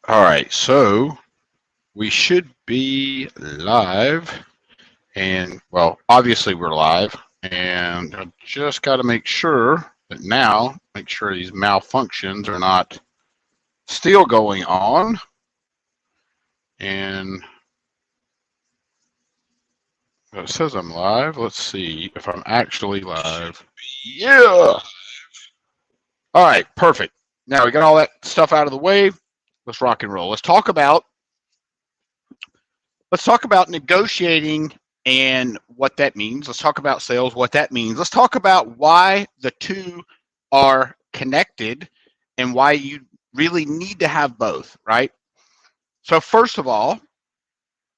All right, so we should be live, and well, obviously we're live, and I just got to make sure these malfunctions are not still going on, and it says I'm live. Let's see if I'm actually live. Yeah. All right, perfect. Now we got all that stuff out of the way. Let's rock and roll. Let's talk about negotiating and what that means. Let's talk about sales, what that means. Let's talk about why the two are connected and why you really need to have both, right? So first of all,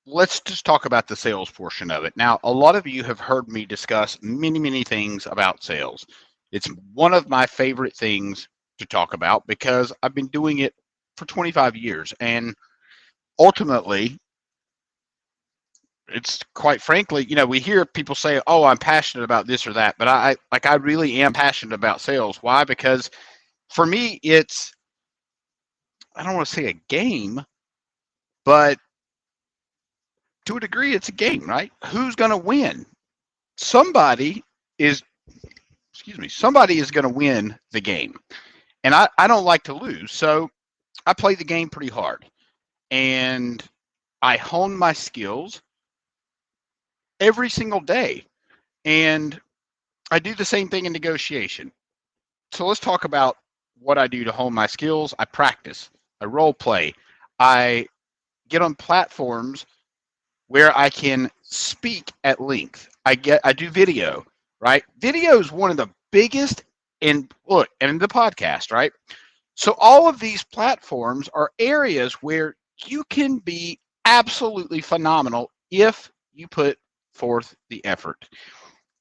let's just talk about the sales portion of it. Now, a lot of you have heard me discuss many things about sales. It's one of my favorite things to talk about because I've been doing it for 25 years. And ultimately, it's quite frankly, we hear people say, "Oh, I'm passionate about this or that," but I really am passionate about sales. Why? Because for me, I don't want to say a game, but to a degree, it's a game, right? Who's going to win? Somebody is, somebody is going to win the game, and I don't like to lose, so I play the game pretty hard, and I hone my skills every single day, and I do the same thing in negotiation. So let's talk about what I do to hone my skills. I practice, I role play, I get on platforms where I can speak at length. I do video, right? Video is one of the biggest in the podcast, right? So all of these platforms are areas where you can be absolutely phenomenal if you put forth the effort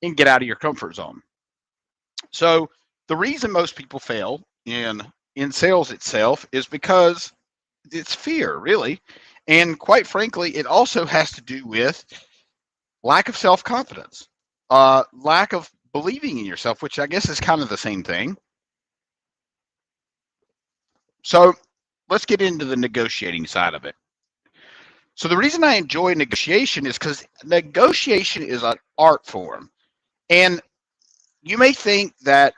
and get out of your comfort zone. So the reason most people fail in sales itself is because it's fear, really. And quite frankly, it also has to do with lack of self-confidence, lack of believing in yourself, which I guess is kind of the same thing. So let's get into the negotiating side of it. So the reason I enjoy negotiation is because negotiation is an art form. And you may think that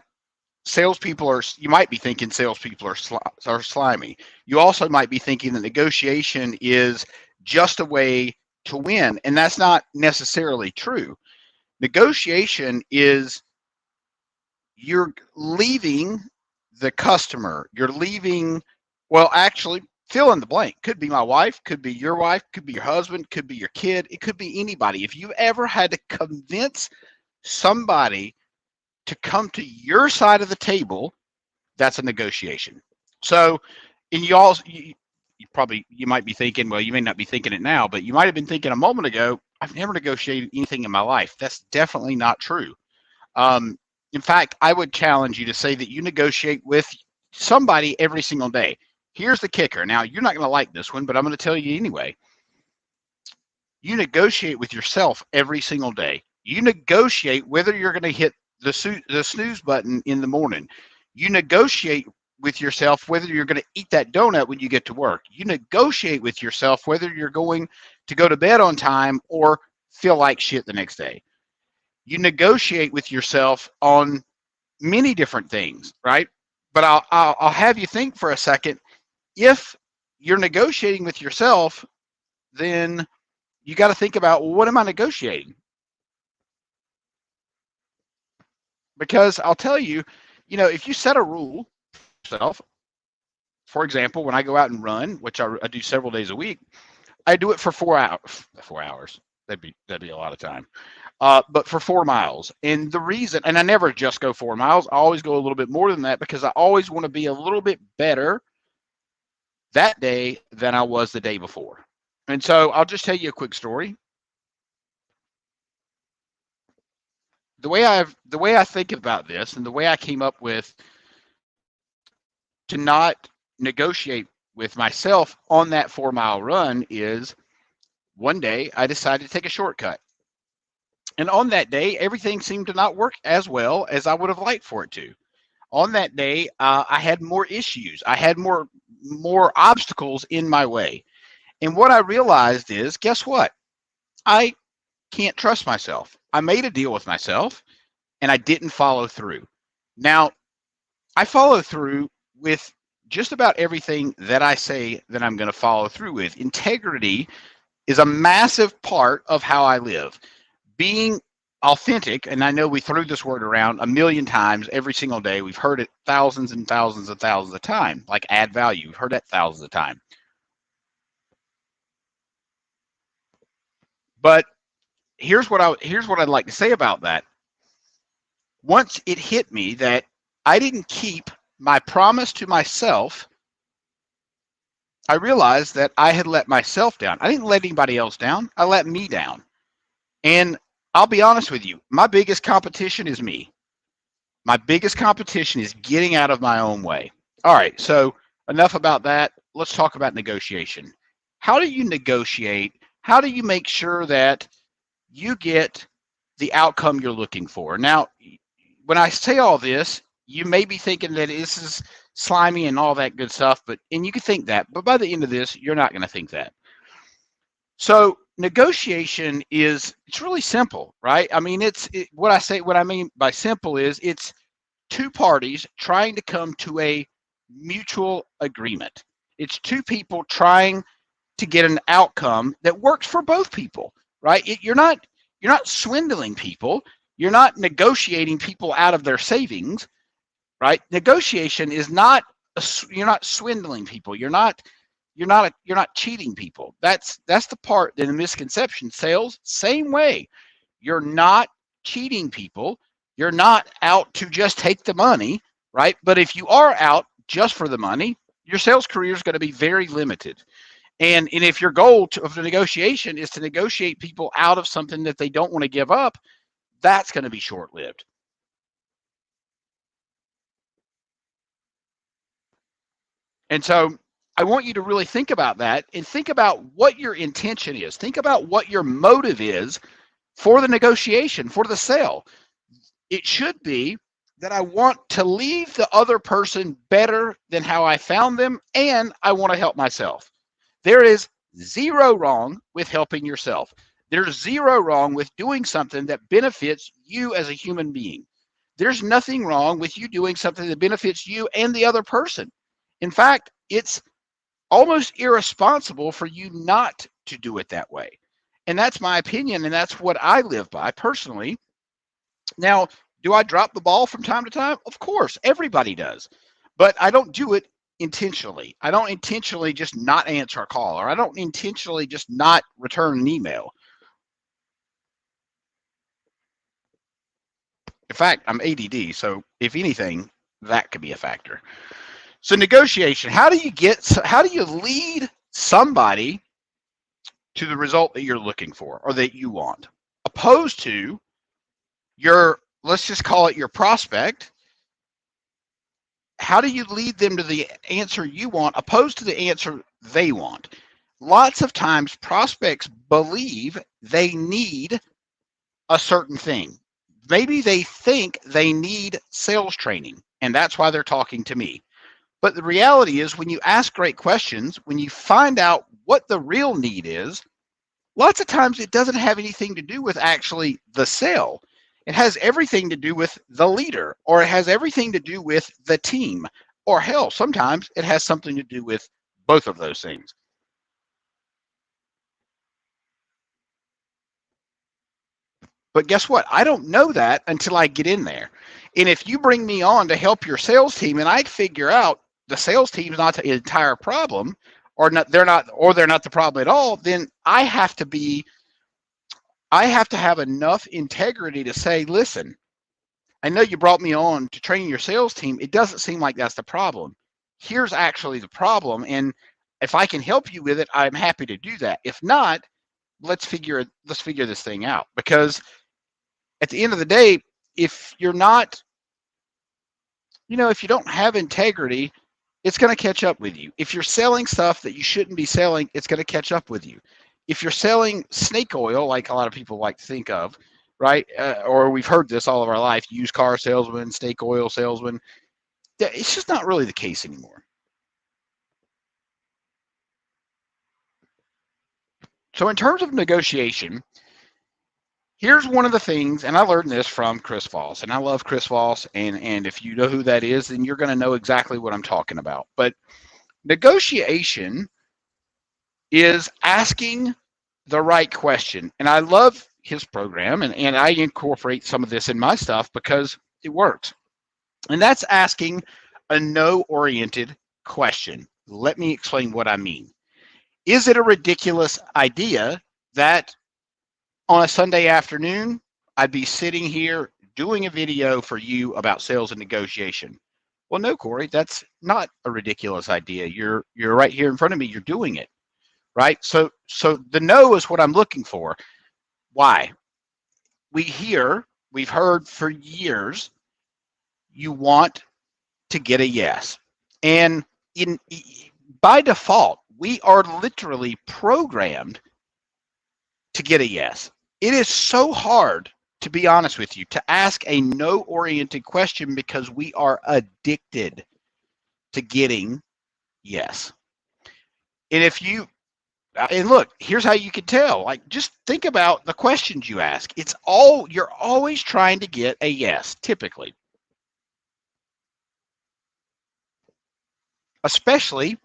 you might be thinking salespeople are slimy. You also might be thinking that negotiation is just a way to win, and that's not necessarily true. Negotiation is you're leaving the customer. Well, actually, fill in the blank. Could be my wife, could be your wife, could be your husband, could be your kid. It could be anybody. If you ever had to convince somebody to come to your side of the table, that's a negotiation. So, and you might be thinking, well, you may not be thinking it now, but you might have been thinking a moment ago, I've never negotiated anything in my life. That's definitely not true. In fact, I would challenge you to say that you negotiate with somebody every single day. Here's the kicker. Now, you're not going to like this one, but I'm going to tell you anyway. You negotiate with yourself every single day. You negotiate whether you're going to hit the snooze button in the morning. You negotiate with yourself whether you're going to eat that donut when you get to work. You negotiate with yourself whether you're going to go to bed on time or feel like shit the next day. You negotiate with yourself on many different things, right? But I'll have you think for a second. If you're negotiating with yourself, then you got to think about, well, what am I negotiating? Because I'll tell you, if you set a rule for yourself, for example, when I go out and run, which I do several days a week, I do it for 4 hours. 4 hours. That'd be a lot of time. But for 4 miles. And the reason, and I never just go 4 miles, I always go a little bit more than that because I always want to be a little bit better that day than I was the day before. And so I'll just tell you a quick story. The way I think about this and the way I came up with to not negotiate with myself on that 4 mile run is one day I decided to take a shortcut. And on that day, everything seemed to not work as well as I would have liked for it to. On that day, I had more issues. I had more more obstacles in my way. And what I realized is, guess what? I can't trust myself. I made a deal with myself and I didn't follow through. Now, I follow through with just about everything that I say that I'm going to follow through with. Integrity is a massive part of how I live. Being authentic, and I know we threw this word around a million times every single day. We've heard it thousands and thousands and thousands of times, like add value. We've heard that thousands of times. But here's what I'd like to say about that. Once it hit me that I didn't keep my promise to myself, I realized that I had let myself down. I didn't let anybody else down. I let me down. And I'll be honest with you, my biggest competition is me. My biggest competition is getting out of my own way. All right, so enough about that. Let's talk about negotiation. How do you negotiate? How do you make sure that you get the outcome you're looking for? Now, when I say all this, you may be thinking that this is slimy and all that good stuff, and you can think that, but by the end of this, you're not going to think that. So negotiation it's really simple, right? I mean, what I mean by simple is it's two parties trying to come to a mutual agreement. It's two people trying to get an outcome that works for both people, right? You're not swindling people. You're not negotiating people out of their savings, right? Negotiation is not you're not swindling people. You're not cheating people. That's the part that, the misconception. Sales, same way. You're not cheating people. You're not out to just take the money, right? But if you are out just for the money, your sales career is going to be very limited. And if your goal of the negotiation is to negotiate people out of something that they don't want to give up, that's going to be short-lived. And so I want you to really think about that and think about what your intention is. Think about what your motive is for the negotiation, for the sale. It should be that I want to leave the other person better than how I found them, and I want to help myself. There is zero wrong with helping yourself. There's zero wrong with doing something that benefits you as a human being. There's nothing wrong with you doing something that benefits you and the other person. In fact, it's almost irresponsible for you not to do it that way. And that's my opinion, and that's what I live by personally. Now, do I drop the ball from time to time? Of course, everybody does. But I don't do it intentionally. I don't intentionally just not answer a call, or I don't intentionally just not return an email. In fact, I'm ADD, so if anything, that could be a factor. So negotiation, how do you lead somebody to the result that you're looking for or that you want, opposed to let's just call it your prospect? How do you lead them to the answer you want opposed to the answer they want? Lots of times prospects believe they need a certain thing. Maybe they think they need sales training, and that's why they're talking to me. But the reality is, when you ask great questions, when you find out what the real need is, lots of times it doesn't have anything to do with actually the sale. It has everything to do with the leader, or it has everything to do with the team, or hell, sometimes it has something to do with both of those things. But guess what? I don't know that until I get in there. And if you bring me on to help your sales team and I figure out the sales team is not the entire problem, or they're not the problem at all, then I have to have enough integrity to say, listen, I know you brought me on to train your sales team. It doesn't seem like that's the problem. Here's actually the problem. And if I can help you with it, I'm happy to do that. If not, let's figure this thing out. Because at the end of the day, if you're not, if you don't have integrity, it's going to catch up with you. If you're selling stuff that you shouldn't be selling, it's going to catch up with you. If you're selling snake oil, like a lot of people like to think of, right? Or we've heard this all of our life, used car salesman, snake oil salesman. It's just not really the case anymore. So in terms of negotiation, here's one of the things, and I learned this from Chris Voss, and I love Chris Voss, and if you know who that is, then you're going to know exactly what I'm talking about. But negotiation is asking the right question. And I love his program, and I incorporate some of this in my stuff because it works. And that's asking a no-oriented question. Let me explain what I mean. Is it a ridiculous idea that on a Sunday afternoon, I'd be sitting here doing a video for you about sales and negotiation? Well, no, Corey, that's not a ridiculous idea. You're right here in front of me. You're doing it, right? So the no is what I'm looking for. Why? We've heard for years, you want to get a yes. And by default, we are literally programmed to get a yes. It is so hard, to be honest with you, to ask a no-oriented question because we are addicted to getting yes. And look, here's how you can tell. Like, just think about the questions you ask. You're always trying to get a yes, typically. Especially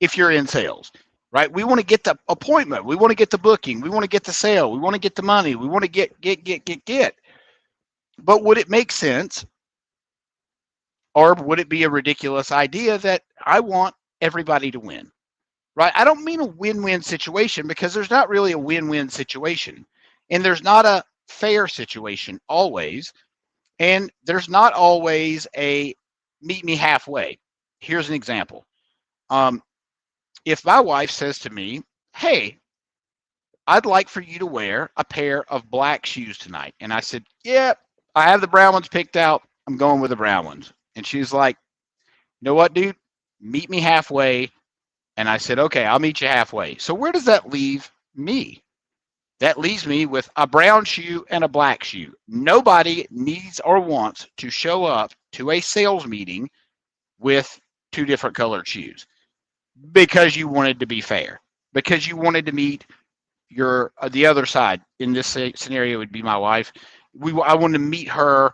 if you're in sales, right? We want to get the appointment. We want to get the booking. We want to get the sale. We want to get the money. We want to get. But would it make sense, or would it be a ridiculous idea that I want everybody to win, right? I don't mean a win-win situation, because there's not really a win-win situation, and there's not a fair situation always, and there's not always a meet me halfway. Here's an example. If my wife says to me, hey, I'd like for you to wear a pair of black shoes tonight. And I said, yeah, I have the brown ones picked out. I'm going with the brown ones. And she's like, you know what, dude? Meet me halfway. And I said, okay, I'll meet you halfway. So where does that leave me? That leaves me with a brown shoe and a black shoe. Nobody needs or wants to show up to a sales meeting with two different colored shoes, because you wanted to be fair, because you wanted to meet the other side. In this scenario, would be my wife. I wanted to meet her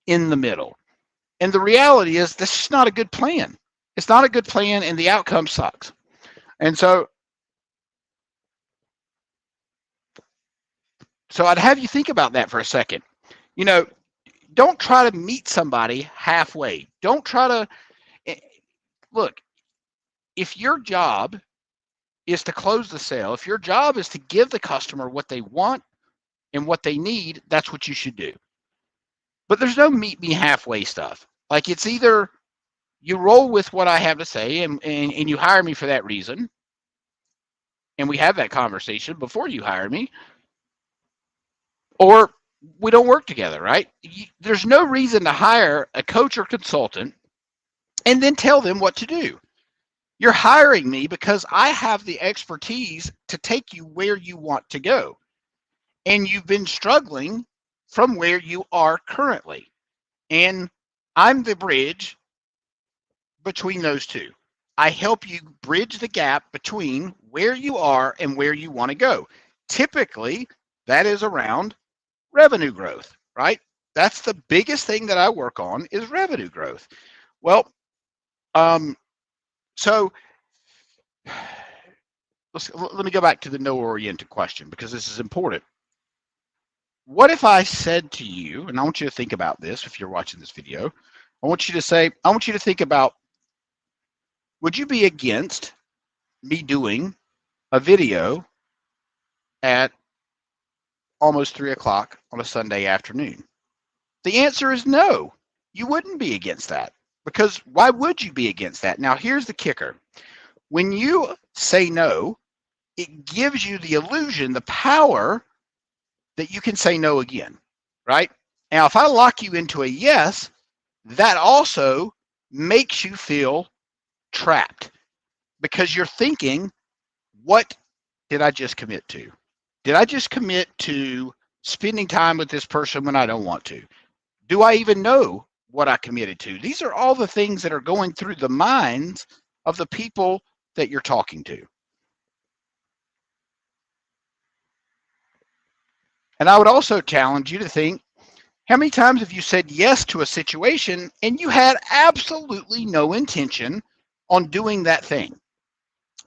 in the middle. And the reality is, this is not a good plan. It's not a good plan, and the outcome sucks. And so I'd have you think about that for a second. Don't try to meet somebody halfway. Don't try to look. If your job is to close the sale, if your job is to give the customer what they want and what they need, that's what you should do. But there's no meet me halfway stuff. Like, it's either you roll with what I have to say and you hire me for that reason, and we have that conversation before you hire me, or we don't work together, right? There's no reason to hire a coach or consultant and then tell them what to do. You're hiring me because I have the expertise to take you where you want to go. And you've been struggling from where you are currently. And I'm the bridge between those two. I help you bridge the gap between where you are and where you want to go. Typically, that is around revenue growth, right? That's the biggest thing that I work on, is revenue growth. Well, so let me go back to the no-oriented question, because this is important. What if I said to you, and I want you to think about this if you're watching this video, I want you to think about, would you be against me doing a video at almost 3 o'clock on a Sunday afternoon? The answer is no. You wouldn't be against that, because why would you be against that? Now, here's the kicker. When you say no, it gives you the illusion, the power, that you can say no again, right? Now, if I lock you into a yes, that also makes you feel trapped, because you're thinking, what did I just commit to? Did I just commit to spending time with this person when I don't want to? Do I even know what I committed to? These are all the things that are going through the minds of the people that you're talking to. And I would also challenge you to think, how many times have you said yes to a situation and you had absolutely no intention on doing that thing?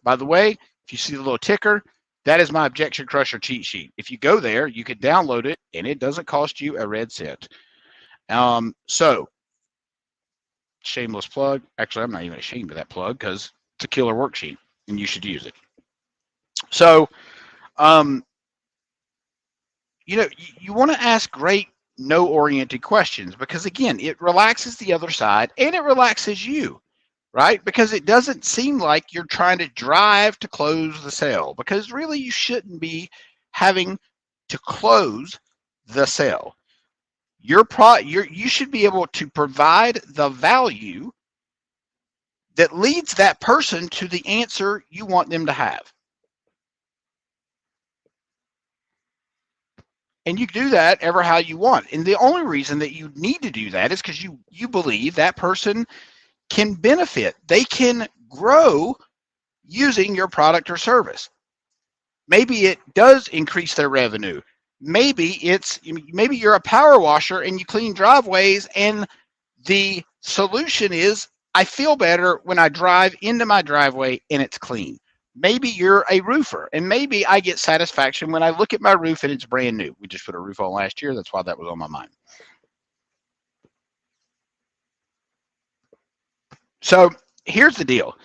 By the way, if you see the little ticker, that is my Objection Crusher cheat sheet. If you go there, you can download it and it doesn't cost you a red cent. So, shameless plug. Actually, I'm not even ashamed of that plug because it's a killer worksheet and you should use it. So, um, you want to ask great no-oriented questions because, again, it relaxes the other side and it relaxes you, right? Because it doesn't seem like you're trying to drive to close the sale, because really you shouldn't be having to close the sale. You should be able to provide the value that leads that person to the answer you want them to have. And you do that ever how you want. And the only reason that you need to do that is because you believe that person can benefit. They can grow using your product or service. Maybe it does increase their revenue. Maybe you're a power washer and you clean driveways, and the solution is I feel better when I drive into my driveway and it's clean. Maybe you're a roofer, and maybe I get satisfaction when I look at my roof and it's brand new. We just put a roof on last year. That's why that was on my mind. So here's the deal.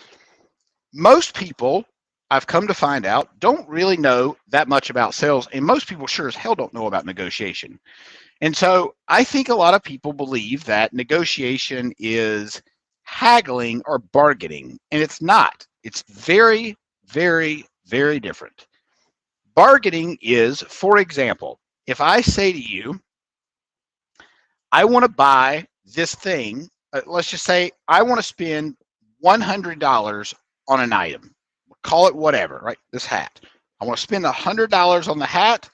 Most people, I've come to find out, don't really know that much about sales, and most people sure as hell don't know about negotiation. And so I think a lot of people believe that negotiation is haggling or bargaining, and it's not. It's very, very, very different. Bargaining is, for example, if I say to you, I want to buy this thing, let's just say I want to spend $100 on an item, call it whatever, right? This hat. I want to spend $100 on the hat.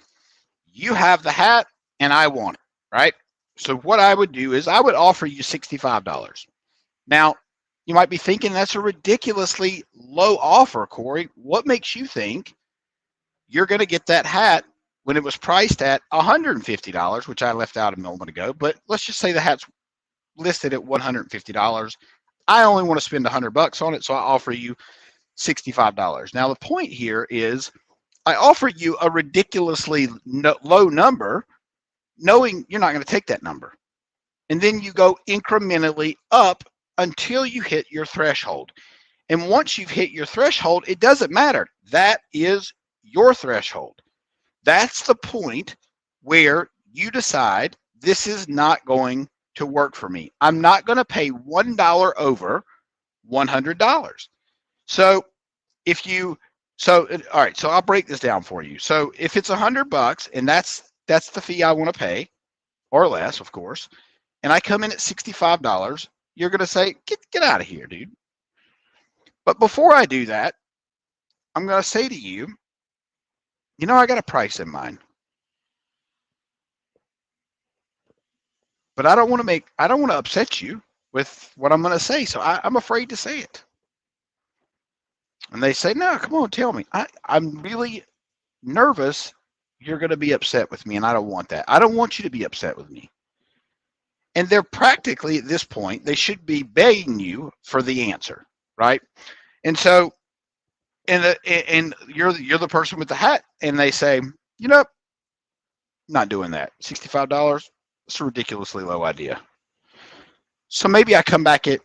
You have the hat and I want it, right? So what I would do is I would offer you $65. Now, you might be thinking that's a ridiculously low offer, Corey. What makes you think you're going to get that hat when it was priced at $150, which I left out a moment ago? But let's just say the hat's listed at $150. I only want to spend $100 on it, so I offer you $65. Now, the point here is I offer you a ridiculously low number, knowing you're not going to take that number. And then you go incrementally up until you hit your threshold. And once you've hit your threshold, it doesn't matter. That is your threshold. That's the point where you decide this is not going to work for me. I'm not going to pay $1 over $100. So all right, so I'll break this down for you. So if it's $100 and that's the fee I want to pay, or less, of course, and I come in at $65, you're going to say, get out of here, dude. But before I do that, I'm going to say to you, I got a price in mind. But I don't want to upset you with what I'm going to say, so I'm afraid to say it. And they say, no, come on, tell me. I'm really nervous you're going to be upset with me, and I don't want that. I don't want you to be upset with me. And they're practically, at this point, they should be begging you for the answer, right? And so, and you're the person with the hat, and they say, not doing that. $65, it's a ridiculously low idea. So maybe I come back at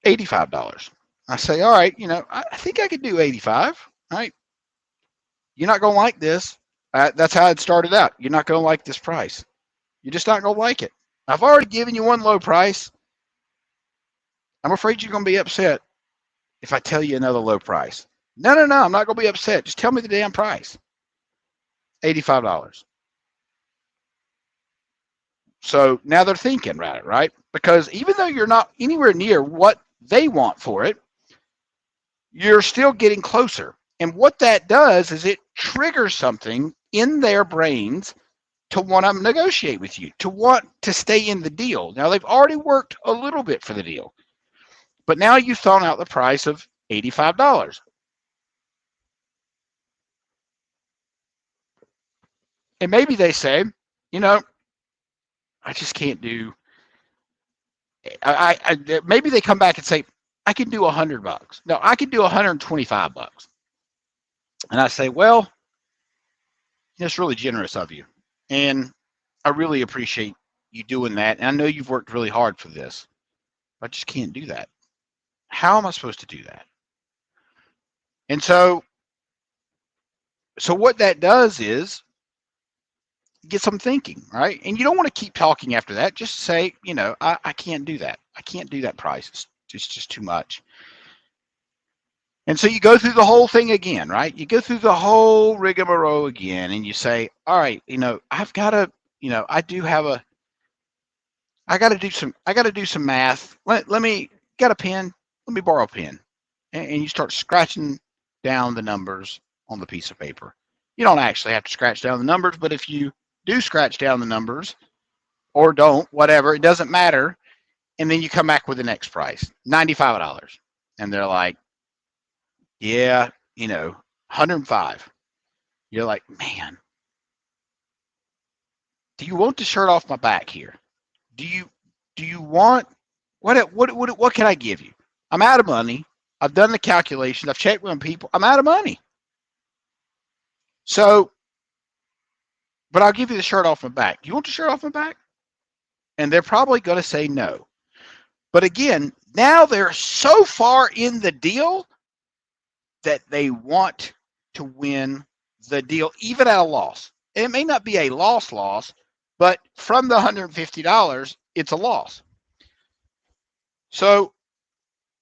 $85. I say, all right, I think I could do 85. All right. You're not going to like this. That's how it started out. You're not going to like this price. You're just not going to like it. I've already given you one low price. I'm afraid you're going to be upset if I tell you another low price. No, I'm not going to be upset. Just tell me the damn price. $85. So now they're thinking about it, right? Because even though you're not anywhere near what they want for it, you're still getting closer. And what that does is it triggers something in their brains to want to negotiate with you, to want to stay in the deal. Now, they've already worked a little bit for the deal, but now you've thrown out the price of $85. And maybe they say, you know, I just can't do. Maybe they come back and say, I can do $100. No, I can do $125. And I say, well, that's really generous of you, and I really appreciate you doing that. And I know you've worked really hard for this. I just can't do that. How am I supposed to do that? And so what that does is get some thinking, right? And you don't want to keep talking after that. Just say, you know, I can't do that. I can't do that price. It's just too much. And so you go through the whole thing again, right? You go through the whole rigmarole again, and you say, all right, you know, I've got to, you know, I got to do some math. Let me, got a pen? Let me borrow a pen. And you start scratching down the numbers on the piece of paper. You don't actually have to scratch down the numbers, but if you do scratch down the numbers or don't, whatever, it doesn't matter. And then you come back with the next price, $95. And they're like, yeah, you know, 105. You're like, man, do you want the shirt off my back here? Do you want, what can I give you? I'm out of money. I've done the calculations. I've checked with people. I'm out of money. So, but I'll give you the shirt off my back. Do you want the shirt off my back? And they're probably going to say no. But again, now they're so far in the deal that they want to win the deal, even at a loss. And it may not be a loss, but from the $150, it's a loss. So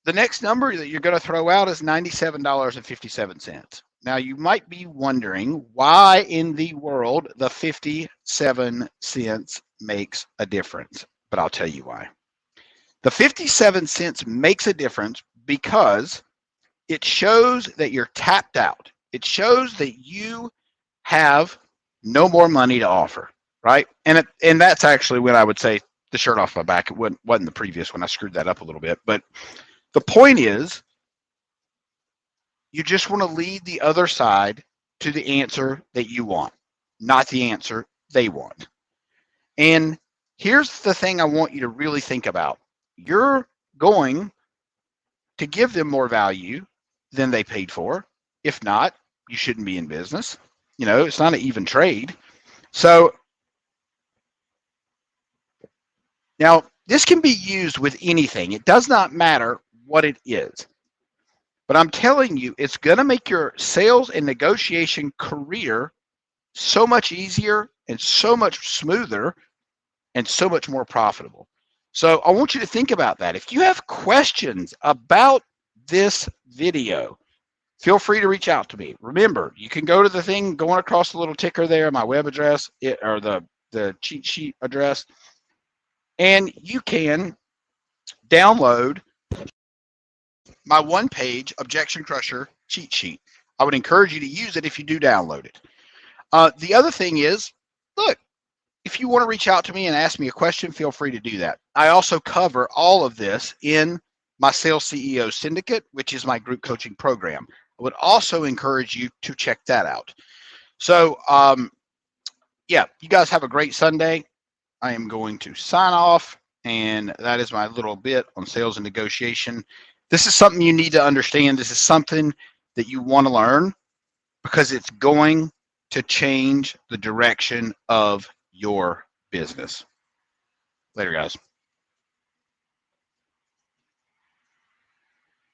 the next number that you're going to throw out is $97.57. Now, you might be wondering why in the world the 57 cents makes a difference, but I'll tell you why. The 57 cents makes a difference because it shows that you're tapped out. It shows that you have no more money to offer, right? And that's actually when I would say the shirt off my back. It wasn't the previous one. I screwed that up a little bit. But the point is, you just want to lead the other side to the answer that you want, not the answer they want. And here's the thing I want you to really think about. You're going to give them more value than they paid for. If not, you shouldn't be in business. You know, it's not an even trade. So now this can be used with anything. It does not matter what it is. But I'm telling you, it's going to make your sales and negotiation career so much easier and so much smoother and so much more profitable. So I want you to think about that. If you have questions about this video, feel free to reach out to me. Remember, you can go to the thing going across the little ticker there, my web address, or the cheat sheet address, and you can download my one-page Objection Crusher cheat sheet. I would encourage you to use it if you do download it. The other thing is, look, if you want to reach out to me and ask me a question, feel free to do that. I also cover all of this in my Sales CEO Syndicate, which is my group coaching program. I would also encourage you to check that out. So, yeah, you guys have a great Sunday. I am going to sign off, and that is my little bit on sales and negotiation. This is something you need to understand. This is something that you want to learn because it's going to change the direction of your business. Later, guys.